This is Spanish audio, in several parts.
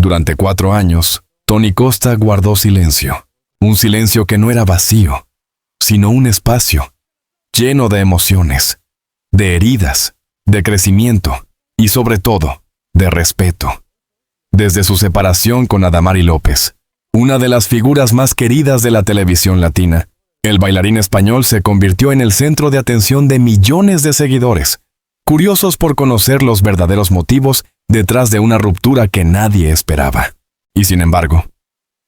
Durante 4 años, Tony Costa guardó silencio. Un silencio que no era vacío, sino un espacio lleno de emociones, de heridas, de crecimiento y sobre todo, de respeto. Desde su separación con Adamari López, una de las figuras más queridas de la televisión latina, el bailarín español se convirtió en el centro de atención de millones de seguidores, curiosos por conocer los verdaderos motivos detrás de una ruptura que nadie esperaba. Y sin embargo,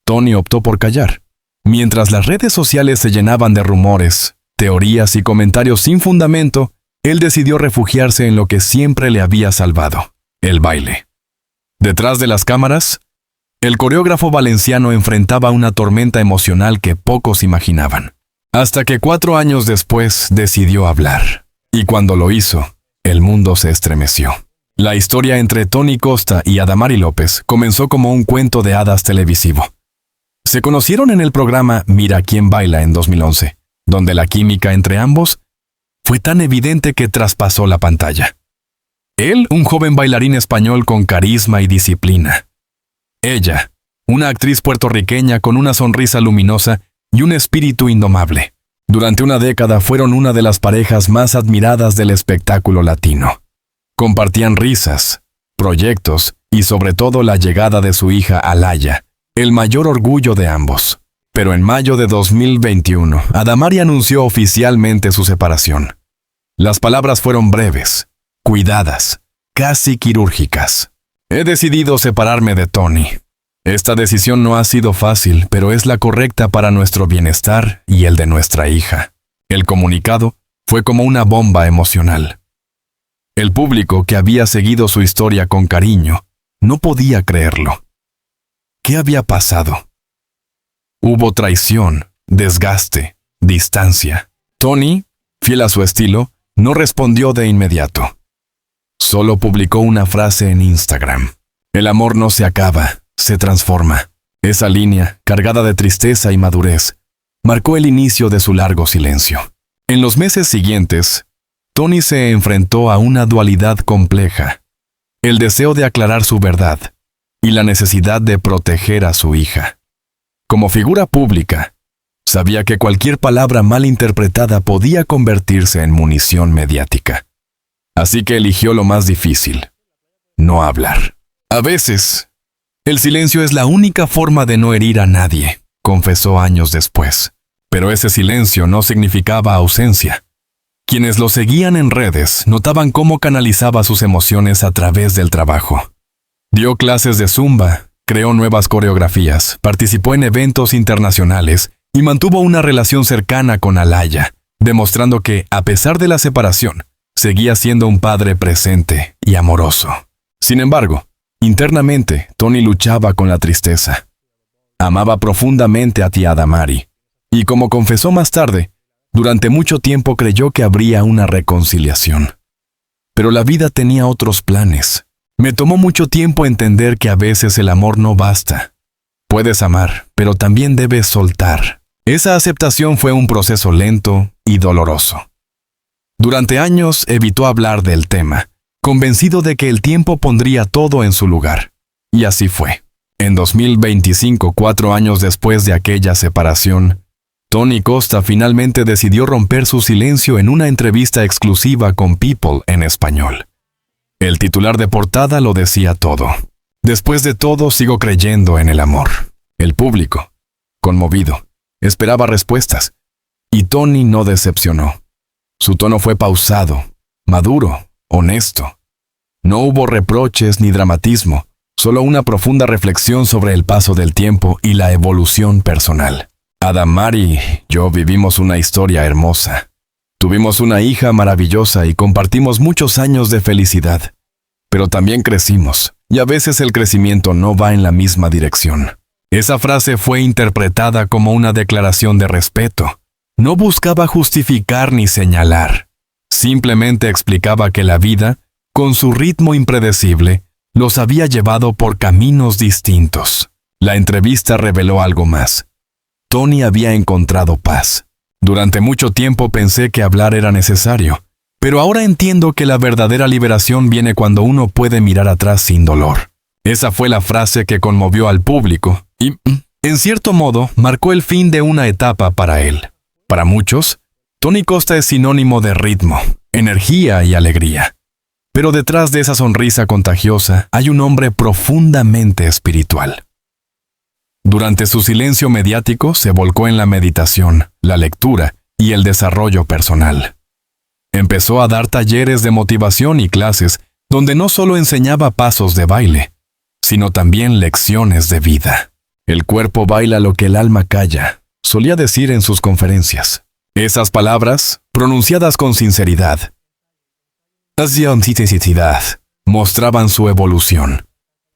Tony optó por callar. Mientras las redes sociales se llenaban de rumores, teorías y comentarios sin fundamento, él decidió refugiarse en lo que siempre le había salvado: el baile. Detrás de las cámaras, el coreógrafo valenciano enfrentaba una tormenta emocional que pocos imaginaban. Hasta que 4 años después decidió hablar. Y cuando lo hizo, el mundo se estremeció. La historia entre Tony Costa y Adamari López comenzó como un cuento de hadas televisivo. Se conocieron en el programa Mira quién baila en 2011, donde la química entre ambos fue tan evidente que traspasó la pantalla. Él, un joven bailarín español con carisma y disciplina. Ella, una actriz puertorriqueña con una sonrisa luminosa y un espíritu indomable. Durante una década fueron una de las parejas más admiradas del espectáculo latino. Compartían risas, proyectos y sobre todo la llegada de su hija Alaya, el mayor orgullo de ambos. Pero en mayo de 2021, Adamari anunció oficialmente su separación. Las palabras fueron breves, cuidadas, casi quirúrgicas. He decidido separarme de Tony. Esta decisión no ha sido fácil, pero es la correcta para nuestro bienestar y el de nuestra hija. El comunicado fue como una bomba emocional. El público, que había seguido su historia con cariño, no podía creerlo. ¿Qué había pasado? Hubo traición, desgaste, distancia. Tony, fiel a su estilo, no respondió de inmediato. Solo publicó una frase en Instagram: el amor no se acaba, se transforma. Esa línea, cargada de tristeza y madurez, marcó el inicio de su largo silencio. En los meses siguientes, Tony se enfrentó a una dualidad compleja: el deseo de aclarar su verdad y la necesidad de proteger a su hija. Como figura pública, sabía que cualquier palabra mal interpretada podía convertirse en munición mediática. Así que eligió lo más difícil: no hablar. A veces, el silencio es la única forma de no herir a nadie, confesó años después. Pero ese silencio no significaba ausencia. Quienes lo seguían en redes notaban cómo canalizaba sus emociones a través del trabajo. Dio clases de zumba, creó nuevas coreografías, participó en eventos internacionales y mantuvo una relación cercana con Alaya, demostrando que, a pesar de la separación, seguía siendo un padre presente y amoroso. Sin embargo, internamente, Tony luchaba con la tristeza. Amaba profundamente a tía Adamari, y como confesó más tarde, durante mucho tiempo creyó que habría una reconciliación. Pero la vida tenía otros planes. Me tomó mucho tiempo entender que a veces el amor no basta. Puedes amar, pero también debes soltar. Esa aceptación fue un proceso lento y doloroso. Durante años evitó hablar del tema, convencido de que el tiempo pondría todo en su lugar. Y así fue. En 2025, 4 años después de aquella separación, Tony Costa finalmente decidió romper su silencio en una entrevista exclusiva con People en español. El titular de portada lo decía todo: después de todo, sigo creyendo en el amor. El público, conmovido, esperaba respuestas, y Tony no decepcionó. Su tono fue pausado, maduro, honesto. No hubo reproches ni dramatismo, solo una profunda reflexión sobre el paso del tiempo y la evolución personal. Adamari y yo vivimos una historia hermosa. Tuvimos una hija maravillosa y compartimos muchos años de felicidad. Pero también crecimos, y a veces el crecimiento no va en la misma dirección. Esa frase fue interpretada como una declaración de respeto. No buscaba justificar ni señalar. Simplemente explicaba que la vida, con su ritmo impredecible, los había llevado por caminos distintos. La entrevista reveló algo más. Tony había encontrado paz. Durante mucho tiempo pensé que hablar era necesario, pero ahora entiendo que la verdadera liberación viene cuando uno puede mirar atrás sin dolor. Esa fue la frase que conmovió al público y, en cierto modo, marcó el fin de una etapa para él. Para muchos, Tony Costa es sinónimo de ritmo, energía y alegría. Pero detrás de esa sonrisa contagiosa hay un hombre profundamente espiritual. Durante su silencio mediático se volcó en la meditación, la lectura y el desarrollo personal. Empezó a dar talleres de motivación y clases donde no solo enseñaba pasos de baile, sino también lecciones de vida. El cuerpo baila lo que el alma calla, solía decir en sus conferencias. Esas palabras, pronunciadas con sinceridad, mostraban su evolución.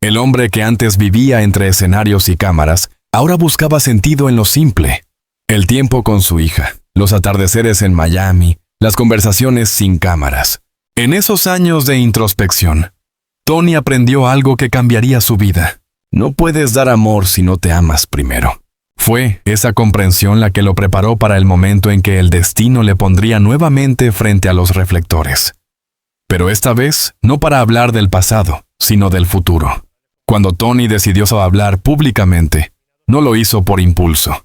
El hombre que antes vivía entre escenarios y cámaras, ahora buscaba sentido en lo simple. El tiempo con su hija, los atardeceres en Miami, las conversaciones sin cámaras. En esos años de introspección, Tony aprendió algo que cambiaría su vida. No puedes dar amor si no te amas primero. Fue esa comprensión la que lo preparó para el momento en que el destino le pondría nuevamente frente a los reflectores. Pero esta vez no para hablar del pasado, sino del futuro. Cuando Tony decidió hablar públicamente, no lo hizo por impulso.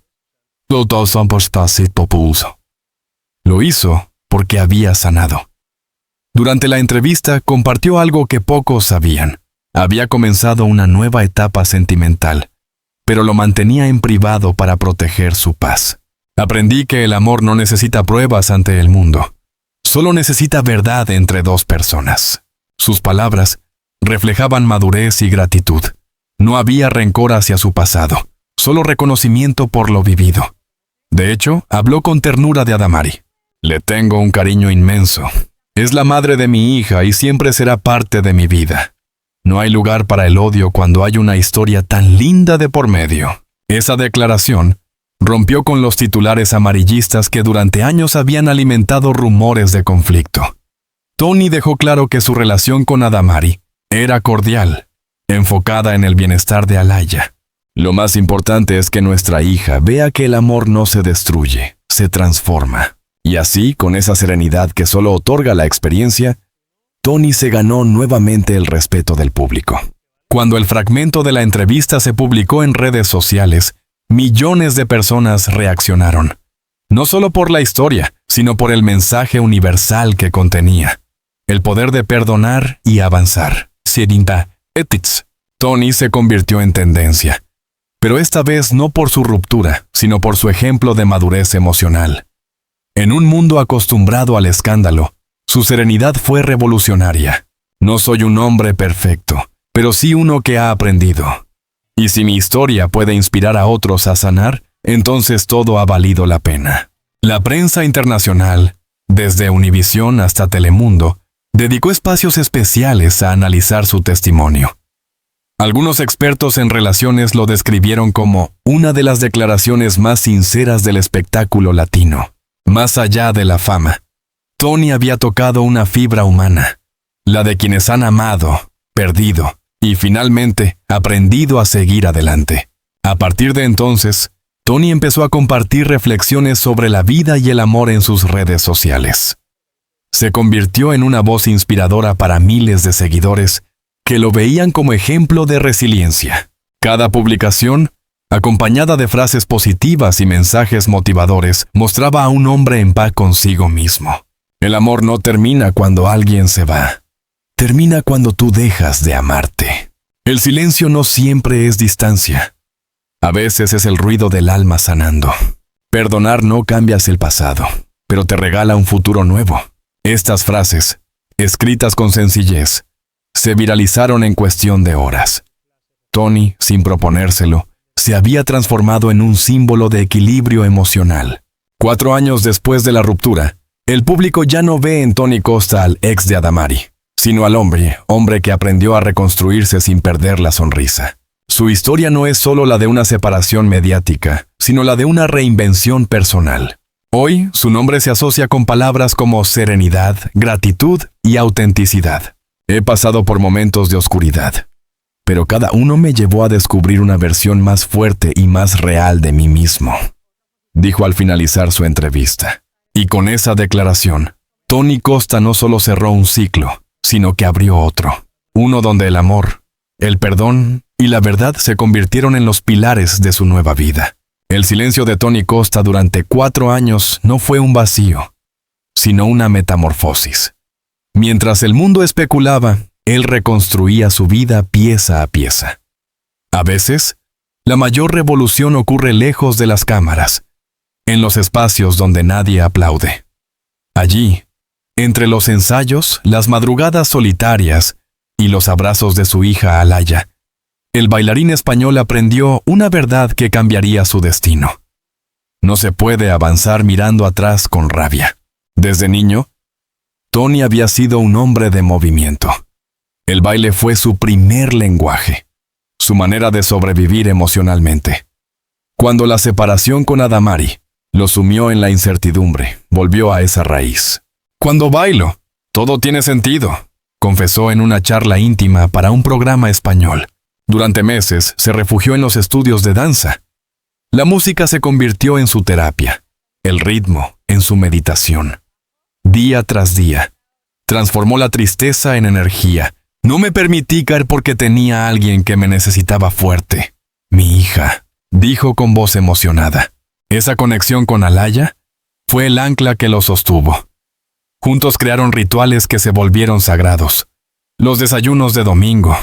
Lo hizo porque había sanado. Durante la entrevista compartió algo que pocos sabían. Había comenzado una nueva etapa sentimental, pero lo mantenía en privado para proteger su paz. Aprendí que el amor no necesita pruebas ante el mundo. Solo necesita verdad entre dos personas. Sus palabras reflejaban madurez y gratitud. No había rencor hacia su pasado, solo reconocimiento por lo vivido. De hecho, habló con ternura de Adamari. Le tengo un cariño inmenso. Es la madre de mi hija y siempre será parte de mi vida. No hay lugar para el odio cuando hay una historia tan linda de por medio. Esa declaración rompió con los titulares amarillistas que durante años habían alimentado rumores de conflicto. Tony dejó claro que su relación con Adamari era cordial, enfocada en el bienestar de Alaya. Lo más importante es que nuestra hija vea que el amor no se destruye, se transforma. Y así, con esa serenidad que solo otorga la experiencia, Tony se ganó nuevamente el respeto del público. Cuando el fragmento de la entrevista se publicó en redes sociales, millones de personas reaccionaron. No solo por la historia, sino por el mensaje universal que contenía. El poder de perdonar y avanzar. Tony se convirtió en tendencia. Pero esta vez no por su ruptura, sino por su ejemplo de madurez emocional. En un mundo acostumbrado al escándalo, su serenidad fue revolucionaria. No soy un hombre perfecto, pero sí uno que ha aprendido. Y si mi historia puede inspirar a otros a sanar, entonces todo ha valido la pena. La prensa internacional, desde Univisión hasta Telemundo, dedicó espacios especiales a analizar su testimonio. Algunos expertos en relaciones lo describieron como una de las declaraciones más sinceras del espectáculo latino. Más allá de la fama, Tony había tocado una fibra humana, la de quienes han amado, perdido y finalmente aprendido a seguir adelante. A partir de entonces, Tony empezó a compartir reflexiones sobre la vida y el amor en sus redes sociales. Se convirtió en una voz inspiradora para miles de seguidores que lo veían como ejemplo de resiliencia. Cada publicación, acompañada de frases positivas y mensajes motivadores, mostraba a un hombre en paz consigo mismo. El amor no termina cuando alguien se va. Termina cuando tú dejas de amarte. El silencio no siempre es distancia. A veces es el ruido del alma sanando. Perdonar no cambias el pasado, pero te regala un futuro nuevo. Estas frases, escritas con sencillez, se viralizaron en cuestión de horas. Tony, sin proponérselo, se había transformado en un símbolo de equilibrio emocional. 4 años después de la ruptura, el público ya no ve en Tony Costa al ex de Adamari, sino al hombre que aprendió a reconstruirse sin perder la sonrisa. Su historia no es solo la de una separación mediática, sino la de una reinvención personal. Hoy, su nombre se asocia con palabras como serenidad, gratitud y autenticidad. He pasado por momentos de oscuridad, pero cada uno me llevó a descubrir una versión más fuerte y más real de mí mismo, dijo al finalizar su entrevista. Y con esa declaración, Tony Costa no solo cerró un ciclo, sino que abrió otro. Uno donde el amor El perdón y la verdad se convirtieron en los pilares de su nueva vida. El silencio de Tony Costa durante 4 años no fue un vacío, sino una metamorfosis. Mientras el mundo especulaba, él reconstruía su vida pieza a pieza. A veces, la mayor revolución ocurre lejos de las cámaras, en los espacios donde nadie aplaude. Allí, entre los ensayos, las madrugadas solitarias y los abrazos de su hija Alaya, el bailarín español aprendió una verdad que cambiaría su destino. No se puede avanzar mirando atrás con rabia. Desde niño, Tony había sido un hombre de movimiento. El baile fue su primer lenguaje, su manera de sobrevivir emocionalmente. Cuando la separación con Adamari lo sumió en la incertidumbre, volvió a esa raíz. Cuando bailo, todo tiene sentido, confesó en una charla íntima para un programa español. Durante meses se refugió en los estudios de danza. La música se convirtió en su terapia, el ritmo en su meditación. Día tras día, transformó la tristeza en energía. No me permití caer porque tenía a alguien que me necesitaba fuerte. Mi hija, dijo con voz emocionada. Esa conexión con Alaya fue el ancla que lo sostuvo. Juntos crearon rituales que se volvieron sagrados. Los desayunos de domingo,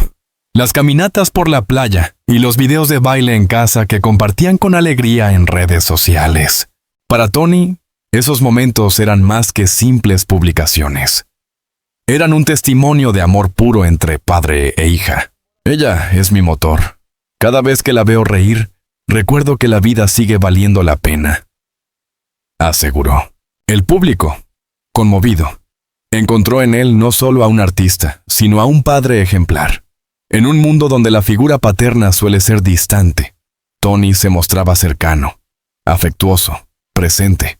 las caminatas por la playa y los videos de baile en casa que compartían con alegría en redes sociales. Para Tony, esos momentos eran más que simples publicaciones. Eran un testimonio de amor puro entre padre e hija. Ella es mi motor. Cada vez que la veo reír, recuerdo que la vida sigue valiendo la pena, aseguró. El público, conmovido, encontró en él no solo a un artista, sino a un padre ejemplar. En un mundo donde la figura paterna suele ser distante, Tony se mostraba cercano, afectuoso, presente.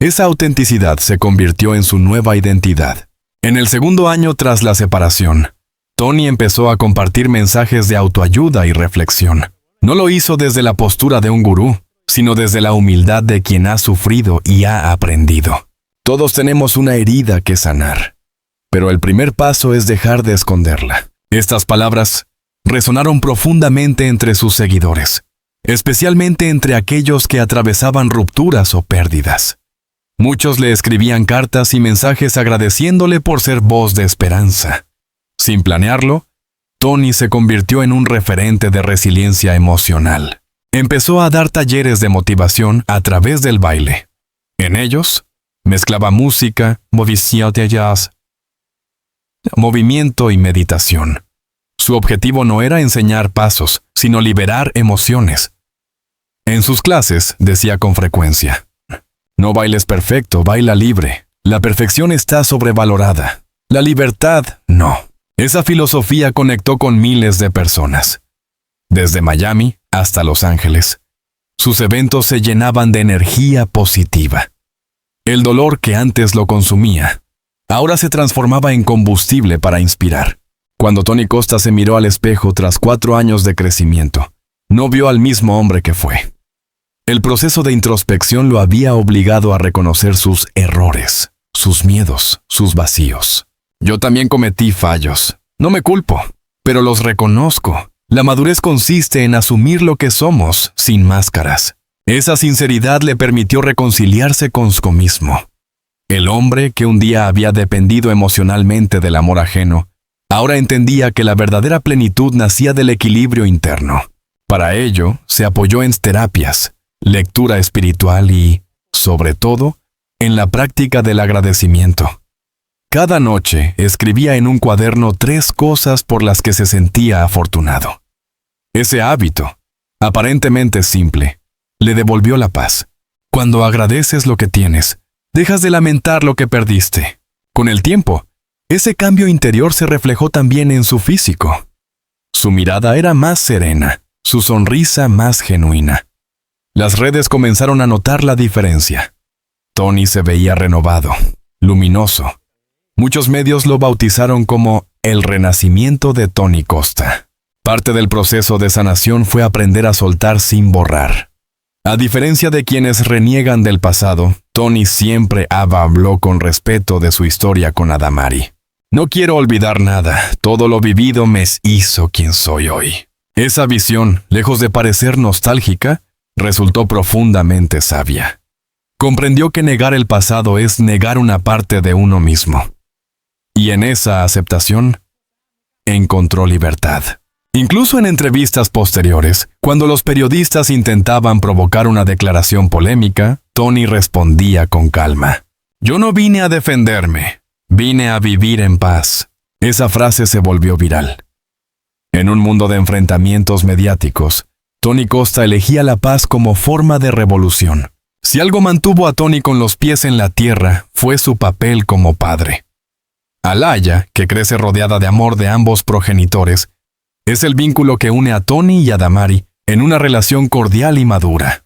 Esa autenticidad se convirtió en su nueva identidad. En el segundo año tras la separación, Tony empezó a compartir mensajes de autoayuda y reflexión. No lo hizo desde la postura de un gurú, sino desde la humildad de quien ha sufrido y ha aprendido. Todos tenemos una herida que sanar, pero el primer paso es dejar de esconderla. Estas palabras resonaron profundamente entre sus seguidores, especialmente entre aquellos que atravesaban rupturas o pérdidas. Muchos le escribían cartas y mensajes agradeciéndole por ser voz de esperanza. Sin planearlo, Tony se convirtió en un referente de resiliencia emocional. Empezó a dar talleres de motivación a través del baile. En ellos, mezclaba música, movimiento y meditación. Su objetivo no era enseñar pasos, sino liberar emociones. En sus clases decía con frecuencia: no bailes perfecto, baila libre. La perfección está sobrevalorada. La libertad, no. Esa filosofía conectó con miles de personas. Desde Miami hasta Los Ángeles, sus eventos se llenaban de energía positiva. El dolor que antes lo consumía, ahora se transformaba en combustible para inspirar. Cuando Tony Costa se miró al espejo tras 4 años de crecimiento, no vio al mismo hombre que fue. El proceso de introspección lo había obligado a reconocer sus errores, sus miedos, sus vacíos. Yo también cometí fallos. No me culpo, pero los reconozco. La madurez consiste en asumir lo que somos, sin máscaras. Esa sinceridad le permitió reconciliarse consigo mismo. El hombre que un día había dependido emocionalmente del amor ajeno, ahora entendía que la verdadera plenitud nacía del equilibrio interno. Para ello, se apoyó en terapias, lectura espiritual y, sobre todo, en la práctica del agradecimiento. Cada noche escribía en un cuaderno 3 cosas por las que se sentía afortunado. Ese hábito, aparentemente simple, le devolvió la paz. Cuando agradeces lo que tienes, dejas de lamentar lo que perdiste. Con el tiempo, ese cambio interior se reflejó también en su físico. Su mirada era más serena, su sonrisa más genuina. Las redes comenzaron a notar la diferencia. Tony se veía renovado, luminoso. Muchos medios lo bautizaron como el renacimiento de Tony Costa. Parte del proceso de sanación fue aprender a soltar sin borrar. A diferencia de quienes reniegan del pasado, Tony siempre habló con respeto de su historia con Adamari. No quiero olvidar nada, todo lo vivido me hizo quien soy hoy. Esa visión, lejos de parecer nostálgica, resultó profundamente sabia. Comprendió que negar el pasado es negar una parte de uno mismo. Y en esa aceptación, encontró libertad. Incluso en entrevistas posteriores, cuando los periodistas intentaban provocar una declaración polémica, Tony respondía con calma. Yo no vine a defenderme, vine a vivir en paz. Esa frase se volvió viral. En un mundo de enfrentamientos mediáticos, Tony Costa elegía la paz como forma de revolución. Si algo mantuvo a Tony con los pies en la tierra, fue su papel como padre. Alaya, que crece rodeada de amor de ambos progenitores, es el vínculo que une a Tony y a Damari en una relación cordial y madura.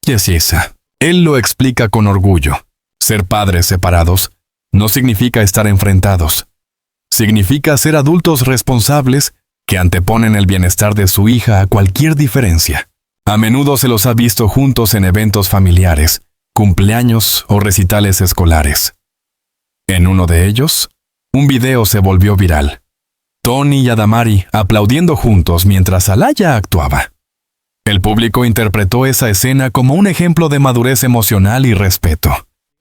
Yesisa. Él lo explica con orgullo. Ser padres separados no significa estar enfrentados. Significa ser adultos responsables que anteponen el bienestar de su hija a cualquier diferencia. A menudo se los ha visto juntos en eventos familiares, cumpleaños o recitales escolares. En uno de ellos, un video se volvió viral. Tony y Adamari aplaudiendo juntos mientras Alaya actuaba. El público interpretó esa escena como un ejemplo de madurez emocional y respeto.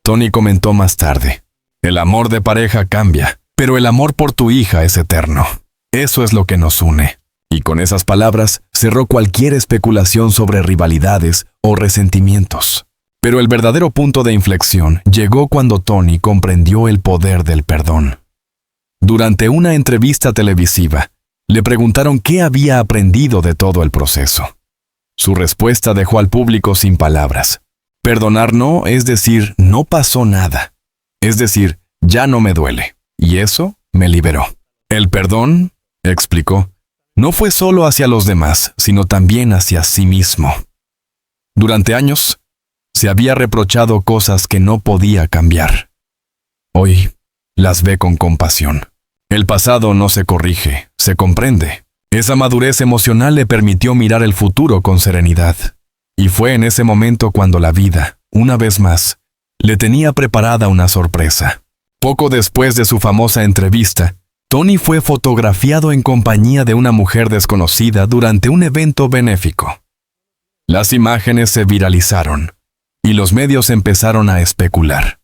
Tony comentó más tarde: el amor de pareja cambia, pero el amor por tu hija es eterno. Eso es lo que nos une. Y con esas palabras cerró cualquier especulación sobre rivalidades o resentimientos. Pero el verdadero punto de inflexión llegó cuando Tony comprendió el poder del perdón. Durante una entrevista televisiva, le preguntaron qué había aprendido de todo el proceso. Su respuesta dejó al público sin palabras. Perdonar no es decir, no pasó nada. Es decir, ya no me duele. Y eso me liberó. El perdón, explicó, no fue solo hacia los demás, sino también hacia sí mismo. Durante años, se había reprochado cosas que no podía cambiar. Hoy, las ve con compasión. El pasado no se corrige, se comprende. Esa madurez emocional le permitió mirar el futuro con serenidad. Y fue en ese momento cuando la vida, una vez más, le tenía preparada una sorpresa. Poco después de su famosa entrevista, Tony fue fotografiado en compañía de una mujer desconocida durante un evento benéfico. Las imágenes se viralizaron, y los medios empezaron a especular.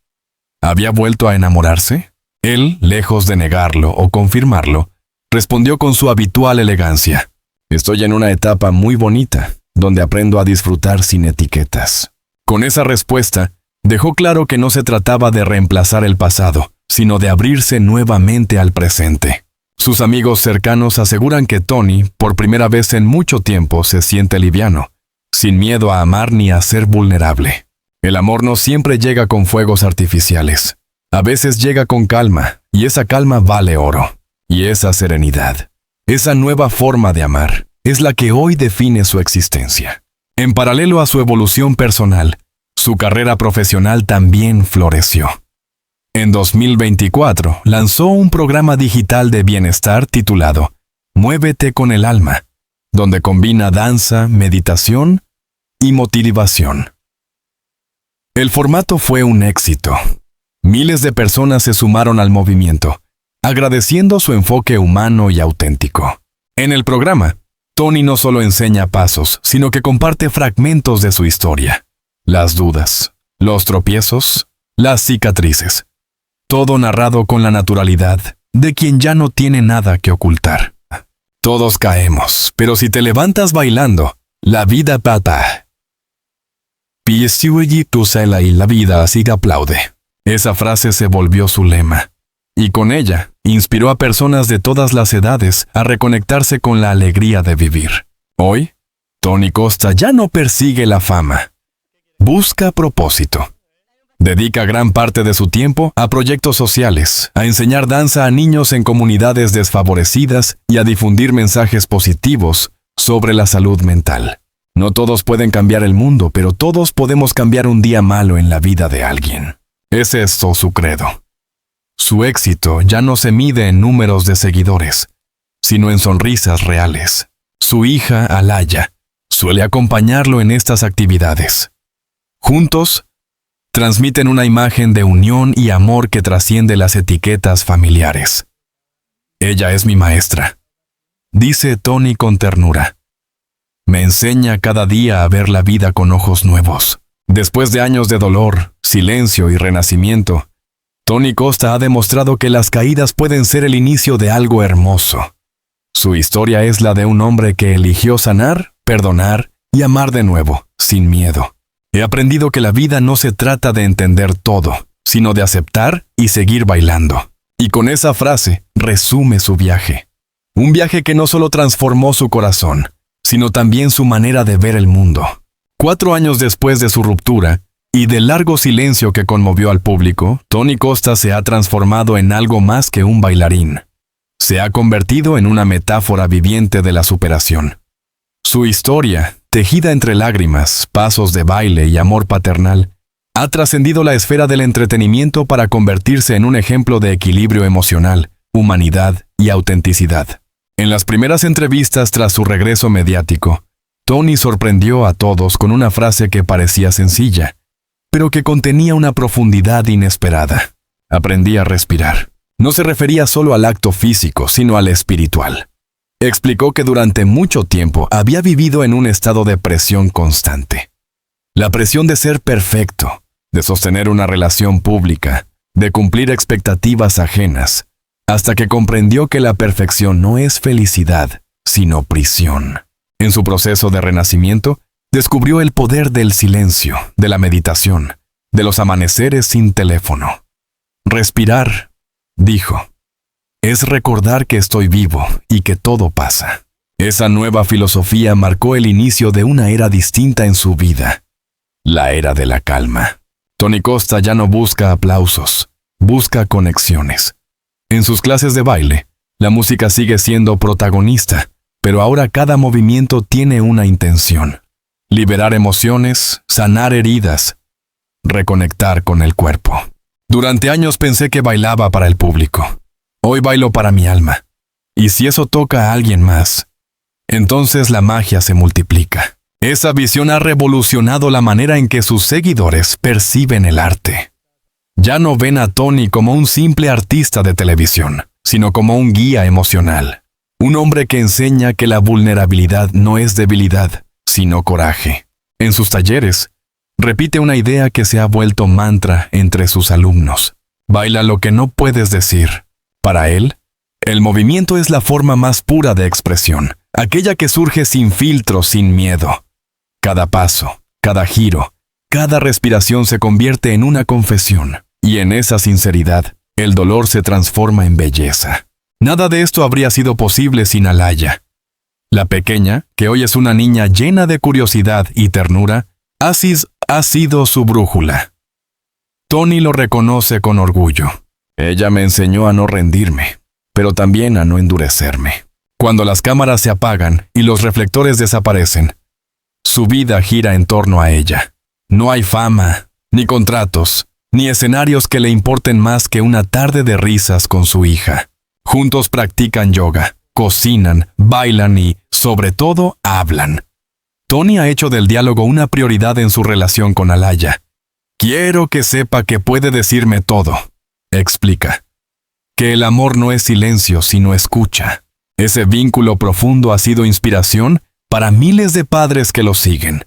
¿Había vuelto a enamorarse? Él, lejos de negarlo o confirmarlo, respondió con su habitual elegancia: estoy en una etapa muy bonita, donde aprendo a disfrutar sin etiquetas. Con esa respuesta, dejó claro que no se trataba de reemplazar el pasado, sino de abrirse nuevamente al presente. Sus amigos cercanos aseguran que Tony, por primera vez en mucho tiempo, se siente liviano, sin miedo a amar ni a ser vulnerable. El amor no siempre llega con fuegos artificiales. A veces llega con calma, y esa calma vale oro. Y esa serenidad, esa nueva forma de amar, es la que hoy define su existencia. En paralelo a su evolución personal, su carrera profesional también floreció. En 2024 lanzó un programa digital de bienestar titulado Muévete con el alma, donde combina danza, meditación y motivación. El formato fue un éxito. Miles de personas se sumaron al movimiento, agradeciendo su enfoque humano y auténtico. En el programa, Tony no solo enseña pasos, sino que comparte fragmentos de su historia. Las dudas, los tropiezos, las cicatrices. Todo narrado con la naturalidad de quien ya no tiene nada que ocultar. Todos caemos, pero si te levantas bailando, la vida pata. Piestiuyi tusela y la vida así aplaude. Esa frase se volvió su lema. Y con ella, inspiró a personas de todas las edades a reconectarse con la alegría de vivir. Hoy, Tony Costa ya no persigue la fama. Busca propósito. Dedica gran parte de su tiempo a proyectos sociales, a enseñar danza a niños en comunidades desfavorecidas y a difundir mensajes positivos sobre la salud mental. No todos pueden cambiar el mundo, pero todos podemos cambiar un día malo en la vida de alguien. Es esto su credo. Su éxito ya no se mide en números de seguidores, sino en sonrisas reales. Su hija, Alaya, suele acompañarlo en estas actividades. Juntos, transmiten una imagen de unión y amor que trasciende las etiquetas familiares. Ella es mi maestra, dice Tony con ternura. Me enseña cada día a ver la vida con ojos nuevos. Después de años de dolor, silencio y renacimiento, Tony Costa ha demostrado que las caídas pueden ser el inicio de algo hermoso. Su historia es la de un hombre que eligió sanar, perdonar y amar de nuevo, sin miedo. He aprendido que la vida no se trata de entender todo, sino de aceptar y seguir bailando. Y con esa frase resume su viaje. Un viaje que no solo transformó su corazón, sino también su manera de ver el mundo. 4 años después de su ruptura, y del largo silencio que conmovió al público, Tony Costa se ha transformado en algo más que un bailarín. Se ha convertido en una metáfora viviente de la superación. Su historia, tejida entre lágrimas, pasos de baile y amor paternal, ha trascendido la esfera del entretenimiento para convertirse en un ejemplo de equilibrio emocional, humanidad y autenticidad. En las primeras entrevistas tras su regreso mediático, Tony sorprendió a todos con una frase que parecía sencilla, pero que contenía una profundidad inesperada. Aprendí a respirar. No se refería solo al acto físico, sino al espiritual. Explicó que durante mucho tiempo había vivido en un estado de presión constante. La presión de ser perfecto, de sostener una relación pública, de cumplir expectativas ajenas, hasta que comprendió que la perfección no es felicidad, sino prisión. En su proceso de renacimiento, descubrió el poder del silencio, de la meditación, de los amaneceres sin teléfono. Respirar, dijo, es recordar que estoy vivo y que todo pasa. Esa nueva filosofía marcó el inicio de una era distinta en su vida, la era de la calma. Tony Costa ya no busca aplausos, busca conexiones. En sus clases de baile, la música sigue siendo protagonista, pero ahora cada movimiento tiene una intención. Liberar emociones, sanar heridas, reconectar con el cuerpo. Durante años pensé que bailaba para el público. Hoy bailo para mi alma. Y si eso toca a alguien más, entonces la magia se multiplica. Esa visión ha revolucionado la manera en que sus seguidores perciben el arte. Ya no ven a Tony como un simple artista de televisión, sino como un guía emocional. Un hombre que enseña que la vulnerabilidad no es debilidad, sino coraje. En sus talleres, repite una idea que se ha vuelto mantra entre sus alumnos. Baila lo que no puedes decir. Para él, el movimiento es la forma más pura de expresión, aquella que surge sin filtro, sin miedo. Cada paso, cada giro, cada respiración se convierte en una confesión, y en esa sinceridad, el dolor se transforma en belleza. Nada de esto habría sido posible sin Alaya. La pequeña, que hoy es una niña llena de curiosidad y ternura, ha sido su brújula. Tony lo reconoce con orgullo. Ella me enseñó a no rendirme, pero también a no endurecerme. Cuando las cámaras se apagan y los reflectores desaparecen, su vida gira en torno a ella. No hay fama, ni contratos, ni escenarios que le importen más que una tarde de risas con su hija. Juntos practican yoga, cocinan, bailan y, sobre todo, hablan. Tony ha hecho del diálogo una prioridad en su relación con Alaya. Quiero que sepa que puede decirme todo, explica. Que el amor no es silencio, sino escucha. Ese vínculo profundo ha sido inspiración para miles de padres que lo siguen.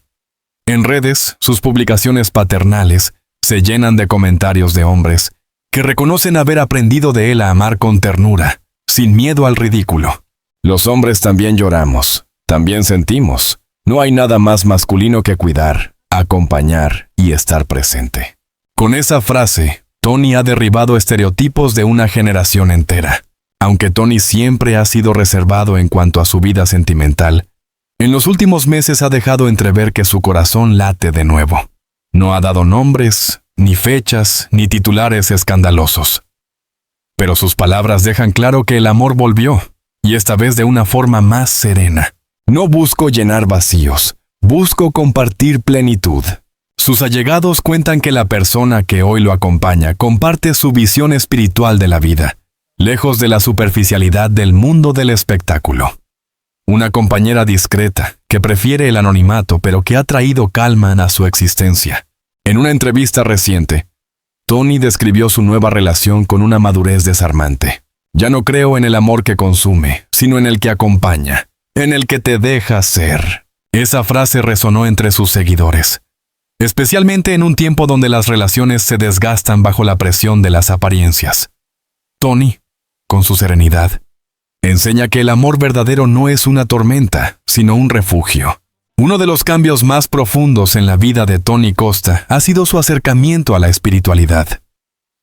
En redes, sus publicaciones paternales se llenan de comentarios de hombres que reconocen haber aprendido de él a amar con ternura, sin miedo al ridículo. Los hombres también lloramos, también sentimos. No hay nada más masculino que cuidar, acompañar y estar presente. Con esa frase, Tony ha derribado estereotipos de una generación entera. Aunque Tony siempre ha sido reservado en cuanto a su vida sentimental, en los últimos meses ha dejado entrever que su corazón late de nuevo. No ha dado nombres, ni fechas, ni titulares escandalosos. Pero sus palabras dejan claro que el amor volvió, y esta vez de una forma más serena. No busco llenar vacíos, busco compartir plenitud. Sus allegados cuentan que la persona que hoy lo acompaña comparte su visión espiritual de la vida, lejos de la superficialidad del mundo del espectáculo. Una compañera discreta, que prefiere el anonimato pero que ha traído calma a su existencia. En una entrevista reciente, Tony describió su nueva relación con una madurez desarmante. Ya no creo en el amor que consume, sino en el que acompaña, en el que te deja ser. Esa frase resonó entre sus seguidores, especialmente en un tiempo donde las relaciones se desgastan bajo la presión de las apariencias. Tony, con su serenidad, enseña que el amor verdadero no es una tormenta, sino un refugio. Uno de los cambios más profundos en la vida de Tony Costa ha sido su acercamiento a la espiritualidad.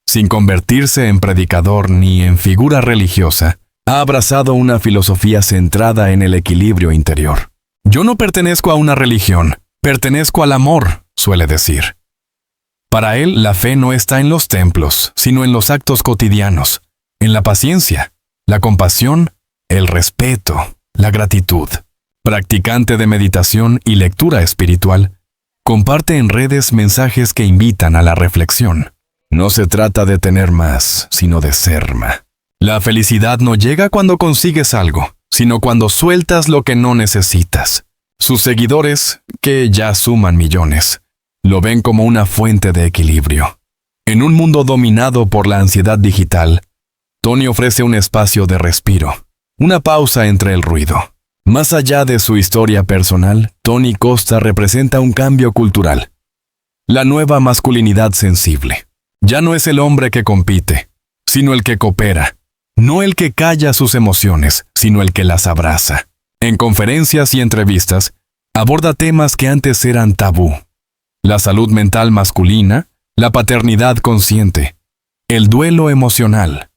Sin convertirse en predicador ni en figura religiosa, ha abrazado una filosofía centrada en el equilibrio interior. Yo no pertenezco a una religión, pertenezco al amor, suele decir. Para él, la fe no está en los templos, sino en los actos cotidianos, en la paciencia, la compasión, el respeto, la gratitud. Practicante de meditación y lectura espiritual, comparte en redes mensajes que invitan a la reflexión. No se trata de tener más, sino de ser más. La felicidad no llega cuando consigues algo, sino cuando sueltas lo que no necesitas. Sus seguidores, que ya suman millones, lo ven como una fuente de equilibrio. En un mundo dominado por la ansiedad digital, Tony ofrece un espacio de respiro, una pausa entre el ruido. Más allá de su historia personal, Tony Costa representa un cambio cultural. La nueva masculinidad sensible. Ya no es el hombre que compite, sino el que coopera. No el que calla sus emociones, sino el que las abraza. En conferencias y entrevistas, aborda temas que antes eran tabú. La salud mental masculina, la paternidad consciente, el duelo emocional.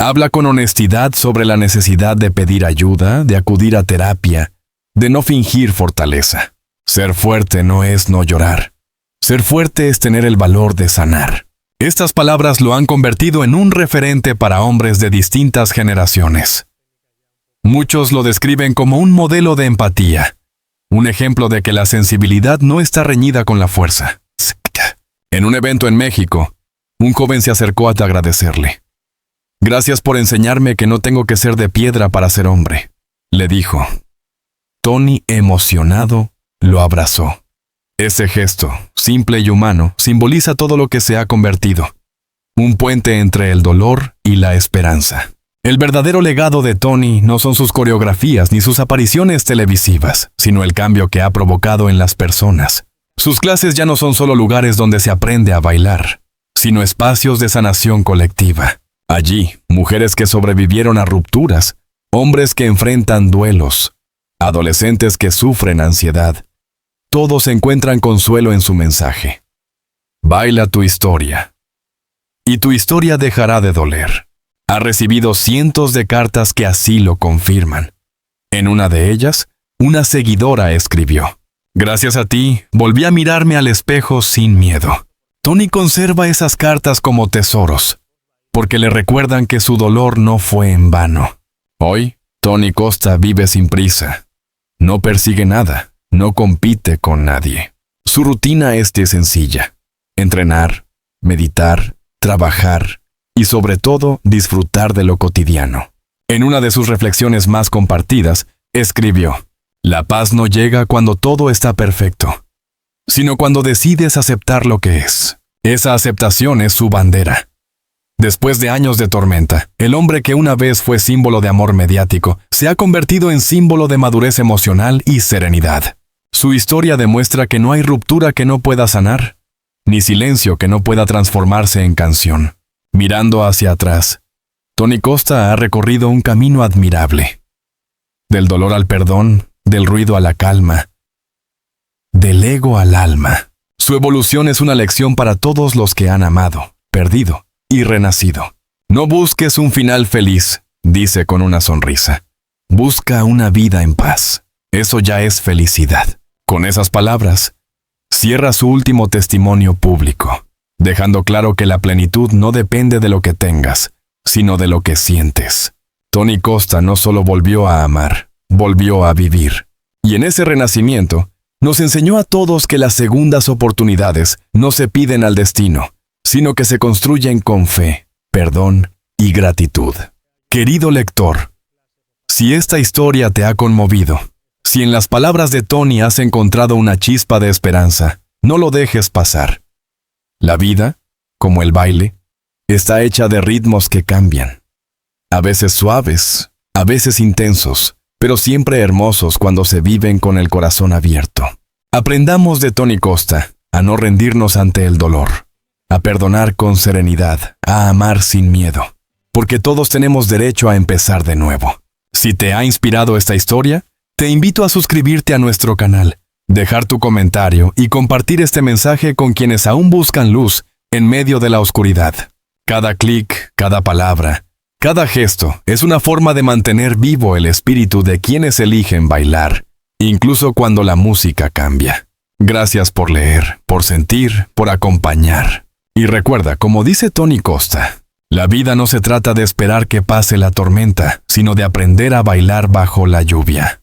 Habla con honestidad sobre la necesidad de pedir ayuda, de acudir a terapia, de no fingir fortaleza. Ser fuerte no es no llorar. Ser fuerte es tener el valor de sanar. Estas palabras lo han convertido en un referente para hombres de distintas generaciones. Muchos lo describen como un modelo de empatía, un ejemplo de que la sensibilidad no está reñida con la fuerza. En un evento en México, un joven se acercó a agradecerle. «Gracias por enseñarme que no tengo que ser de piedra para ser hombre», le dijo. Tony, emocionado, lo abrazó. Ese gesto, simple y humano, simboliza todo lo que se ha convertido. Un puente entre el dolor y la esperanza. El verdadero legado de Tony no son sus coreografías ni sus apariciones televisivas, sino el cambio que ha provocado en las personas. Sus clases ya no son solo lugares donde se aprende a bailar, sino espacios de sanación colectiva. Allí, mujeres que sobrevivieron a rupturas, hombres que enfrentan duelos, adolescentes que sufren ansiedad. Todos encuentran consuelo en su mensaje. Baila tu historia. Y tu historia dejará de doler. Ha recibido cientos de cartas que así lo confirman. En una de ellas, una seguidora escribió: «Gracias a ti, volví a mirarme al espejo sin miedo». Tony conserva esas cartas como tesoros, porque le recuerdan que su dolor no fue en vano. Hoy, Tony Costa vive sin prisa. No persigue nada, no compite con nadie. Su rutina es sencilla: entrenar, meditar, trabajar y sobre todo disfrutar de lo cotidiano. En una de sus reflexiones más compartidas, escribió: «La paz no llega cuando todo está perfecto, sino cuando decides aceptar lo que es. Esa aceptación es su bandera». Después de años de tormenta, el hombre que una vez fue símbolo de amor mediático se ha convertido en símbolo de madurez emocional y serenidad. Su historia demuestra que no hay ruptura que no pueda sanar, ni silencio que no pueda transformarse en canción. Mirando hacia atrás, Tony Costa ha recorrido un camino admirable. Del dolor al perdón, del ruido a la calma, del ego al alma. Su evolución es una lección para todos los que han amado, perdido y renacido. No busques un final feliz, dice con una sonrisa. Busca una vida en paz. Eso ya es felicidad. Con esas palabras, cierra su último testimonio público, dejando claro que la plenitud no depende de lo que tengas, sino de lo que sientes. Tony Costa no solo volvió a amar, volvió a vivir. Y en ese renacimiento, nos enseñó a todos que las segundas oportunidades no se piden al destino, sino que se construyen con fe, perdón y gratitud. Querido lector, si esta historia te ha conmovido, si en las palabras de Tony has encontrado una chispa de esperanza, no lo dejes pasar. La vida, como el baile, está hecha de ritmos que cambian. A veces suaves, a veces intensos, pero siempre hermosos cuando se viven con el corazón abierto. Aprendamos de Tony Costa a no rendirnos ante el dolor, a perdonar con serenidad, a amar sin miedo, porque todos tenemos derecho a empezar de nuevo. Si te ha inspirado esta historia, te invito a suscribirte a nuestro canal, dejar tu comentario y compartir este mensaje con quienes aún buscan luz en medio de la oscuridad. Cada clic, cada palabra, cada gesto es una forma de mantener vivo el espíritu de quienes eligen bailar, incluso cuando la música cambia. Gracias por leer, por sentir, por acompañar. Y recuerda, como dice Tony Costa, la vida no se trata de esperar que pase la tormenta, sino de aprender a bailar bajo la lluvia.